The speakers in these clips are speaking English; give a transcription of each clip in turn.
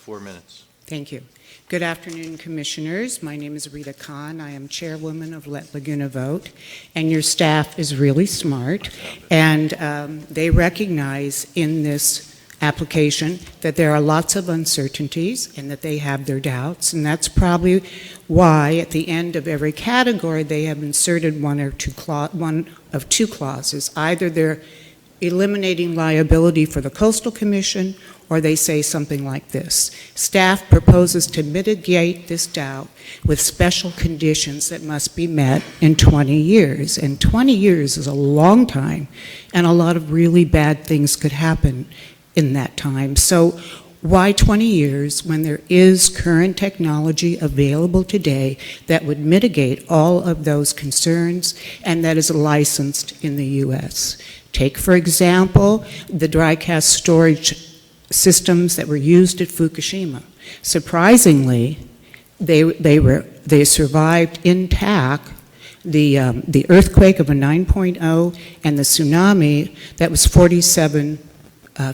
4 minutes. Thank you. Good afternoon, Commissioners. My name is Rita Conn. I am Chairwoman of Let Laguna Vote, and your staff is really smart, and they recognize in this application that there are lots of uncertainties and that they have their doubts, and that's probably why at the end of every category they have inserted one of two clauses. Either they're eliminating liability for the Coastal Commission, or they say something like this: staff proposes to mitigate this doubt with special conditions that must be met in 20 years. And 20 years is a long time, and a lot of really bad things could happen in that time. So why 20 years when there is current technology available today that would mitigate all of those concerns and that is licensed in the U.S.? Take, for example, the dry cask storage systems that were used at Fukushima. Surprisingly, they survived intact the earthquake of a 9.0 and the tsunami that was 47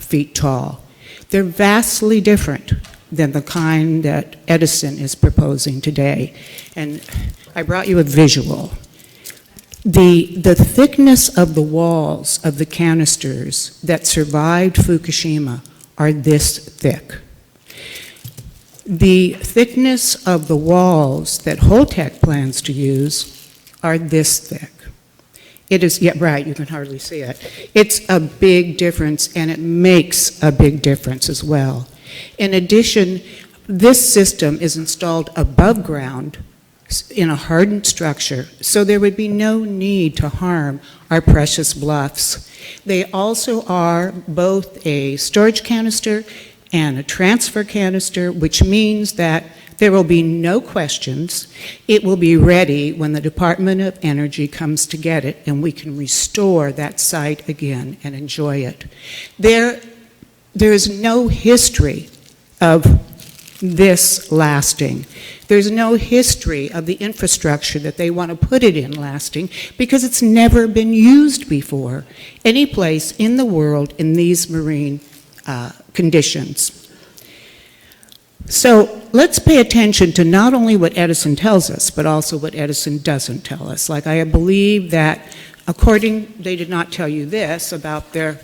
feet tall. They're vastly different than the kind that Edison is proposing today. And I brought you a visual. The thickness of the walls of the canisters that survived Fukushima are this thick. The thickness of the walls that Holtec plans to use are this thick. It is, yeah, right, you can hardly see it. It's a big difference, and it makes a big difference as well. In addition, this system is installed above ground in a hardened structure, so there would be no need to harm our precious bluffs. They also are both a storage canister and a transfer canister, which means that there will be no questions. It will be ready when the Department of Energy comes to get it, and we can restore that site again and enjoy it. There is no history of this lasting. There's no history of the infrastructure that they want to put it in lasting because it's never been used before any place in the world in these marine conditions. So let's pay attention to not only what Edison tells us, but also what Edison doesn't tell us. Like, I believe that they did not tell you this about their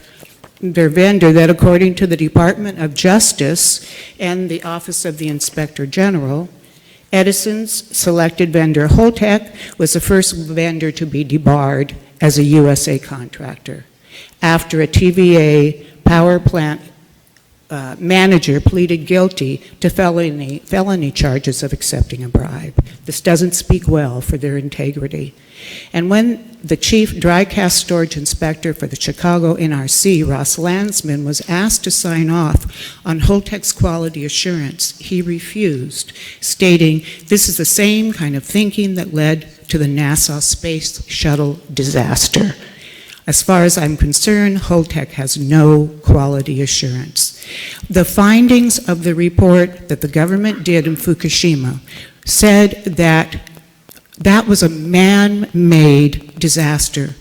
vendor, that according to the Department of Justice and the Office of the Inspector General, Edison's selected vendor, Holtec, was the first vendor to be debarred as a USA contractor after a TVA power plant manager pleaded guilty to felony charges of accepting a bribe. This doesn't speak well for their integrity. And when the chief dry cask storage inspector for the Chicago NRC, Ross Landsman, was asked to sign off on Holtec's quality assurance, he refused, stating, "This is the same kind of thinking that led to the NASA Space Shuttle disaster. As far as I'm concerned, Holtec has no quality assurance." The findings of the report that the government did in Fukushima said that that was a man-made disaster.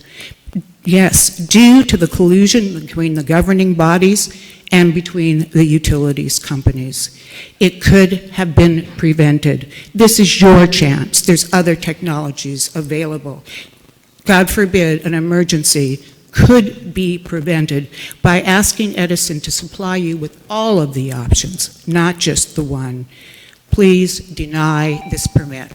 Yes, due to the collusion between the governing bodies and between the utilities companies. It could have been prevented. This is your chance. There's other technologies available. God forbid, an emergency could be prevented by asking Edison to supply you with all of the options, not just the one. Please deny this permit.